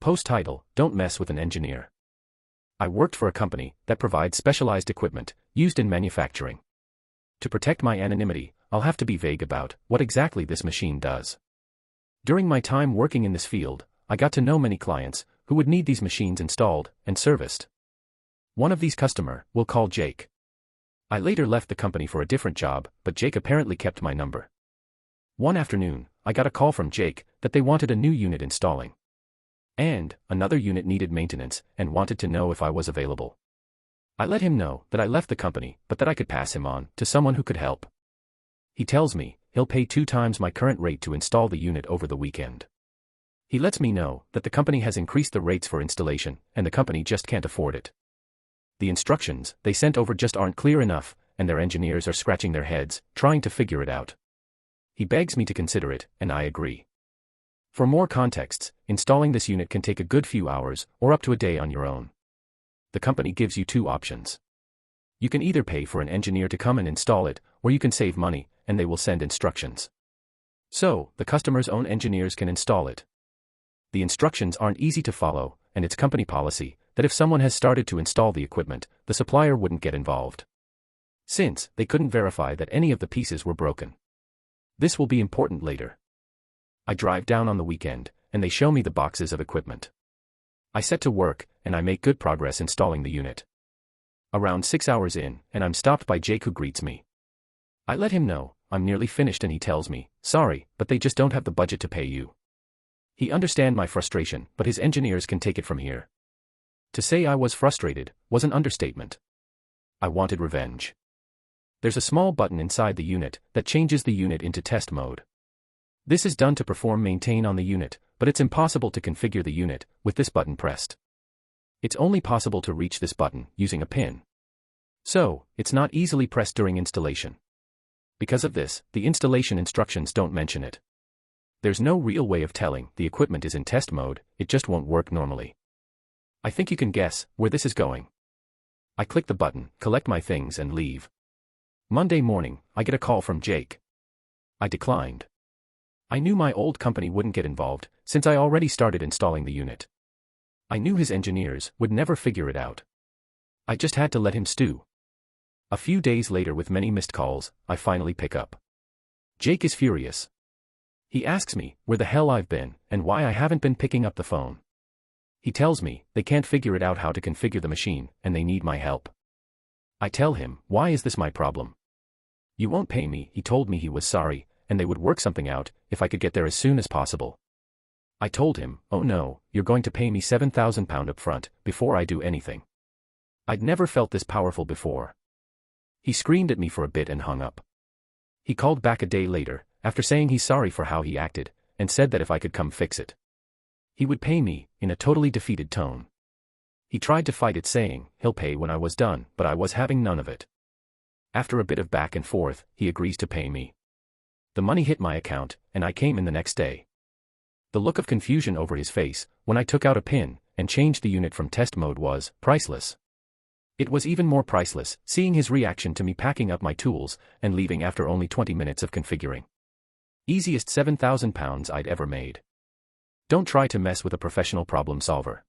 Post title: Don't mess with an engineer. I worked for a company that provides specialized equipment used in manufacturing. To protect my anonymity, I'll have to be vague about what exactly this machine does. During my time working in this field, I got to know many clients who would need these machines installed and serviced. One of these customers we'll call Jake. I later left the company for a different job, but Jake apparently kept my number. One afternoon, I got a call from Jake that they wanted a new unit installing. And another unit needed maintenance and wanted to know if I was available. I let him know that I left the company, but that I could pass him on to someone who could help. He tells me he'll pay 2 times my current rate to install the unit over the weekend. He lets me know that the company has increased the rates for installation, and the company just can't afford it. The instructions they sent over just aren't clear enough, and their engineers are scratching their heads, trying to figure it out. He begs me to consider it, and I agree. For more contexts, installing this unit can take a good few hours, or up to a day on your own. The company gives you 2 options. You can either pay for an engineer to come and install it, or you can save money, and they will send instructions. So, the customer's own engineers can install it. The instructions aren't easy to follow, and it's company policy that if someone has started to install the equipment, the supplier wouldn't get involved, since they couldn't verify that any of the pieces were broken. This will be important later. I drive down on the weekend, and they show me the boxes of equipment. I set to work, and I make good progress installing the unit. Around 6 hours in, and I'm stopped by Jake, who greets me. I let him know I'm nearly finished, and he tells me, "Sorry, but they just don't have the budget to pay you." He understands my frustration, but his engineers can take it from here. To say I was frustrated was an understatement. I wanted revenge. There's a small button inside the unit that changes the unit into test mode. This is done to perform maintain on the unit, but it's impossible to configure the unit with this button pressed. It's only possible to reach this button using a pin. So, it's not easily pressed during installation. Because of this, the installation instructions don't mention it. There's no real way of telling the equipment is in test mode, it just won't work normally. I think you can guess where this is going. I click the button, collect my things, and leave. Monday morning, I get a call from Jake. I declined. I knew my old company wouldn't get involved, since I already started installing the unit. I knew his engineers would never figure it out. I just had to let him stew. A few days later, with many missed calls, I finally pick up. Jake is furious. He asks me where the hell I've been, and why I haven't been picking up the phone. He tells me they can't figure it out how to configure the machine, and they need my help. I tell him, why is this my problem? You won't pay me. He told me he was sorry, and they would work something out if I could get there as soon as possible. I told him, oh no, you're going to pay me £7,000 up front before I do anything. I'd never felt this powerful before. He screamed at me for a bit and hung up. He called back a day later, after saying he's sorry for how he acted, and said that if I could come fix it, he would pay me, in a totally defeated tone. He tried to fight it, saying he'll pay when I was done, but I was having none of it. After a bit of back and forth, he agrees to pay me. The money hit my account, and I came in the next day. The look of confusion over his face when I took out a pin and changed the unit from test mode was priceless. It was even more priceless seeing his reaction to me packing up my tools and leaving after only 20 minutes of configuring. Easiest £7,000 I'd ever made. Don't try to mess with a professional problem solver.